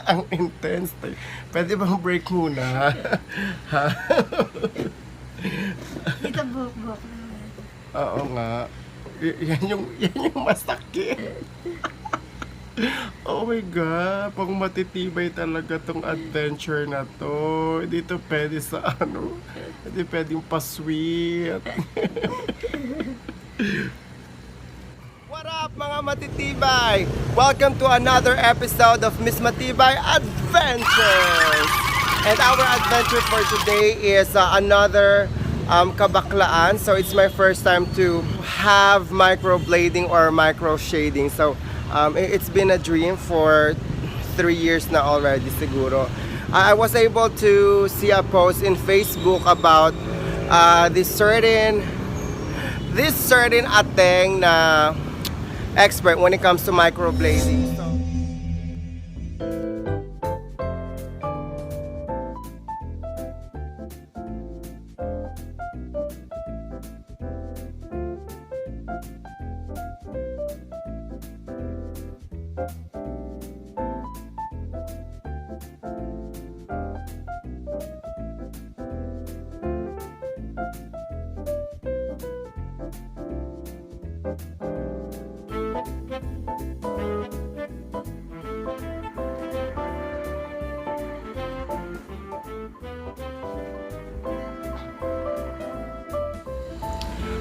Ang intense. Pwede bang break muna? Ha? Dito buhok-buhok naman. Oo nga. Yan yung masakit. Oh my God, pang matitibay talaga tong adventure na to. Hindi to pwede sa ano, hindi pwedeng pa-sweet. What up mga matitibay? Welcome to another episode of Miss Matibay Adventures! And our adventure for today is another kabaklaan. So it's my first time to have microblading or micro shading. So it's been a dream for 3 years na already siguro. I was able to see a post in Facebook about this certain ateng na expert when it comes to microblading. So,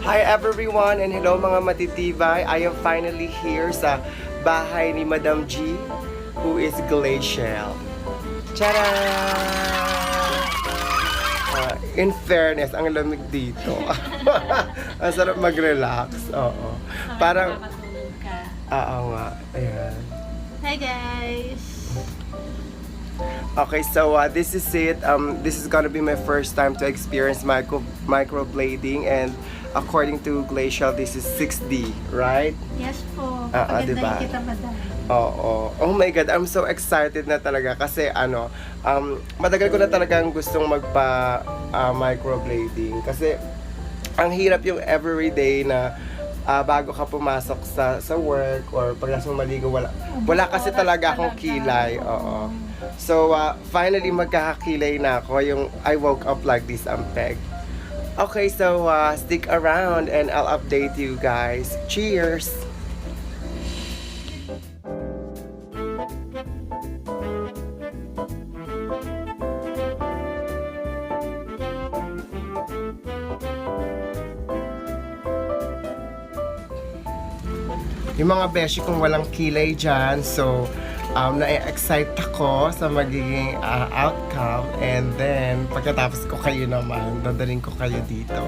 hi everyone and hello mga matitibay. I am finally here sa bahay ni Madam G, who is glacial. Tara! In fairness, ang lamig dito. Ang sarap mag-relax. Oo. Parang oo nga. Ayan. Hi guys! Okay, so this is it. This is gonna be my first time to experience microblading, and according to Glacial, this is 6D, right? Yes po. Diba? Pagandahin kita, madam. Oo. Oh my God, I'm so excited na talaga kasi matagal ko na talagang gustong microblading kasi ang hirap yung everyday na bago ka pumasok sa work or pag nasa maligo, wala kasi talaga akong kilay. Oo. So, finally magkakakilay na ako. Yung I woke up like this, ang peg. Okay, so stick around and I'll update you guys. Cheers! Yung mga beshi kung walang kilay dyan, so na-excite ako sa magiging outcome, and then pagkatapos ko kayo naman, dadaling ko kayo dito.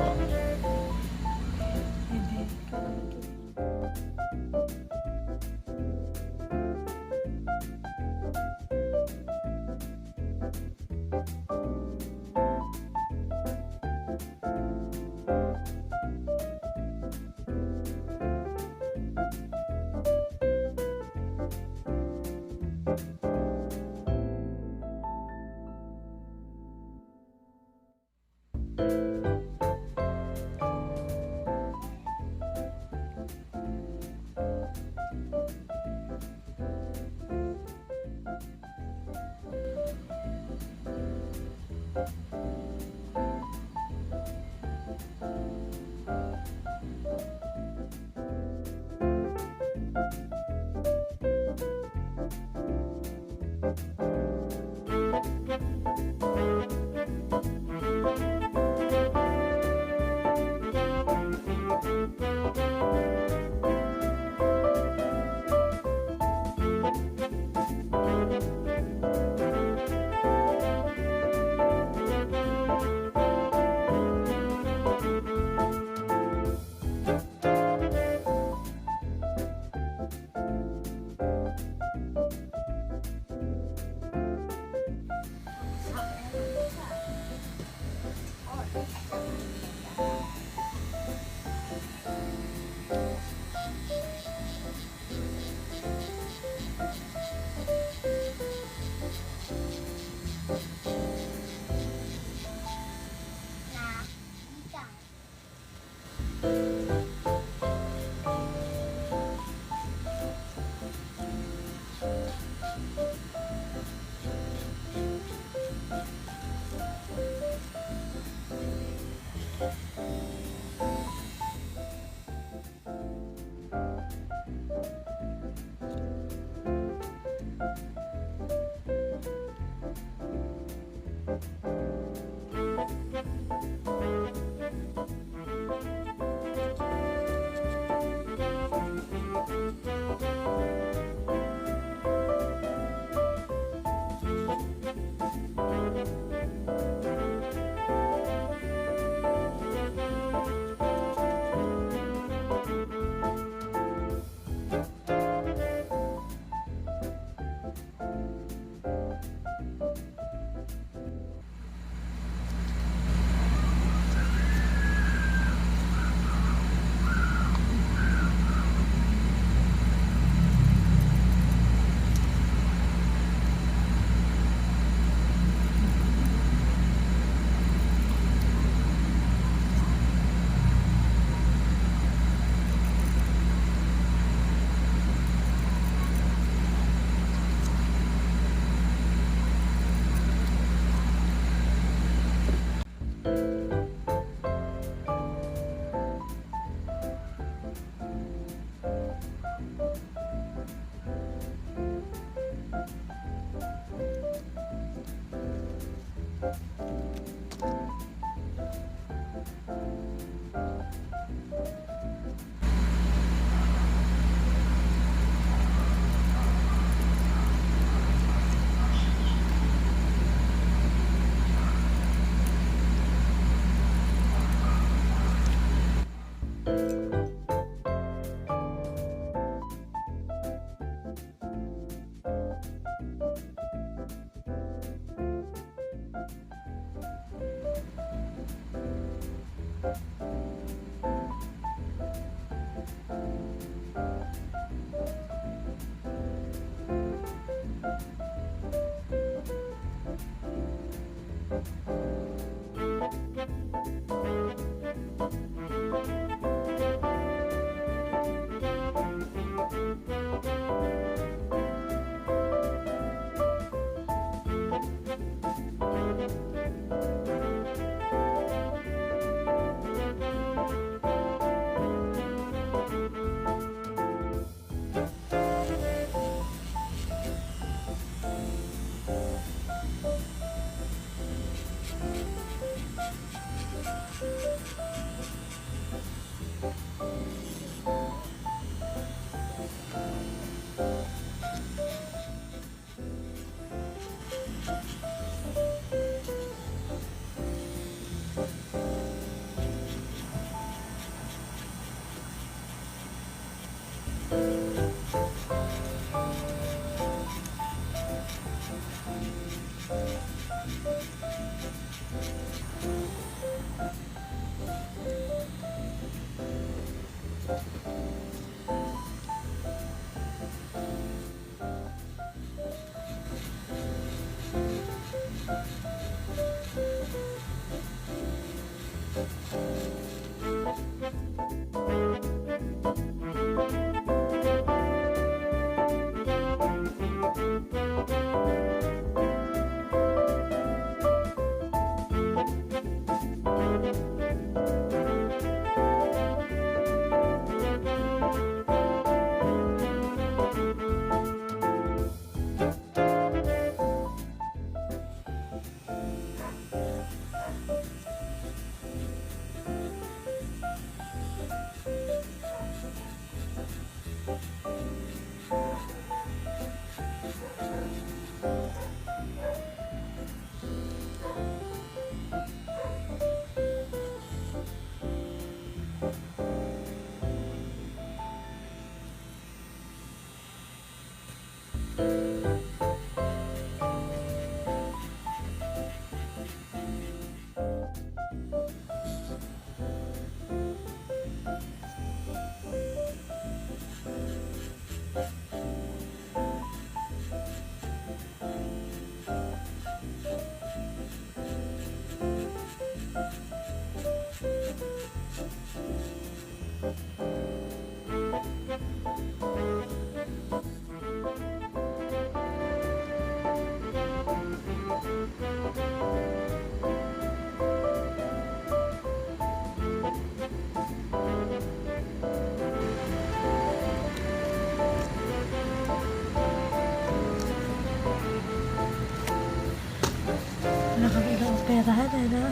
Wala kang ina-operahan, ano?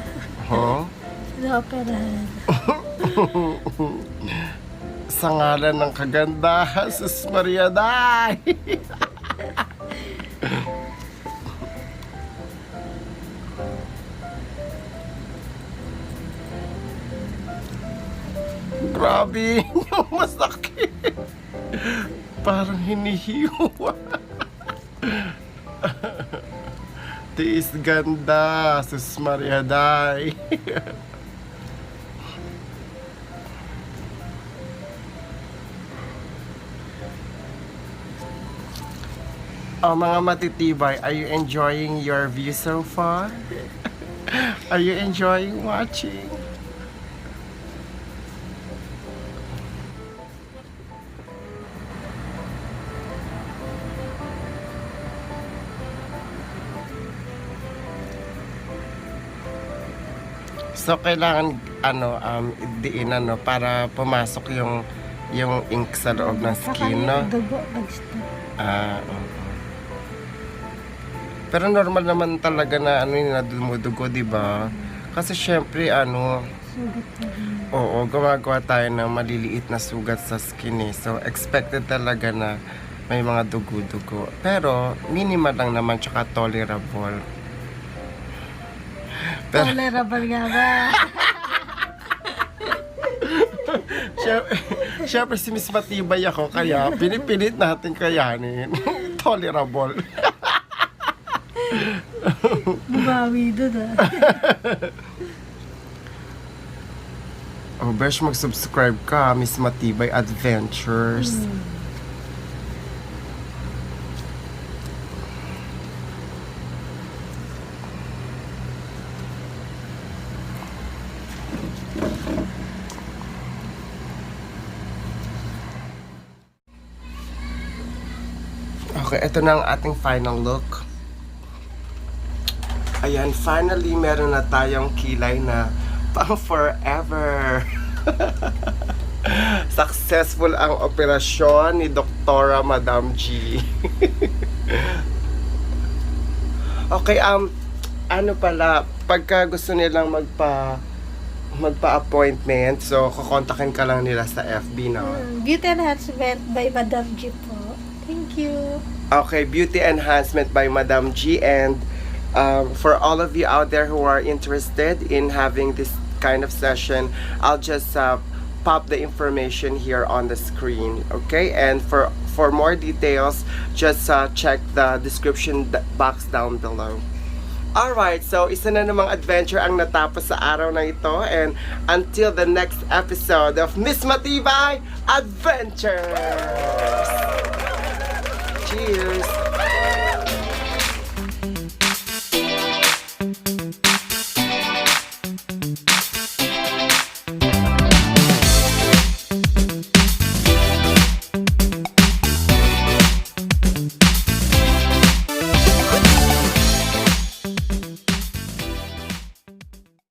Huh? Ina-operahan. Sa ngalan ng kagandahan, sus Maria Day! Grabe, yung masakit. Parang hinihiwa. Tiis ganda, sus Maria Day. Oh, mga matitibay, are you enjoying your view so far? Are you enjoying watching? So kailangan diin para pumasok yung ink sa loob ng skin, no? Dugo, nag-stop. Oo. Pero normal naman talaga na na dumudugo, di ba? Kasi syempre Sugat na rin. oo, gumagawa tayo ng maliliit na sugat sa skin eh. So expected talaga na may mga dugo-dugo. Pero minimal lang naman tsaka tolerable. Pero Tolerable nga ba? syempre si Miss Matibay ako, kaya pinipilit natin kayanin. Tolerable. Bumawi doon Oh, besh, mag-subscribe ka, Miss Matibay Adventures. Okay, ito na ang ating final look. Ayan, finally meron na tayong kilay na pang forever. Successful ang operasyon ni Doktora Madam G. Okay, pala, pagka gusto nilang magpa-appointment, so kukontakin ka lang nila sa FB, no? Beauty Enhancement by Madam G po. Thank you. Okay, Beauty Enhancement by Madam G, and for all of you out there who are interested in having this kind of session, I'll just pop the information here on the screen, okay? And for more details, just check the description box down below. Alright, so isa na namang adventure ang natapos sa araw na ito, and until the next episode of Miss Matibay Adventures! Cheers!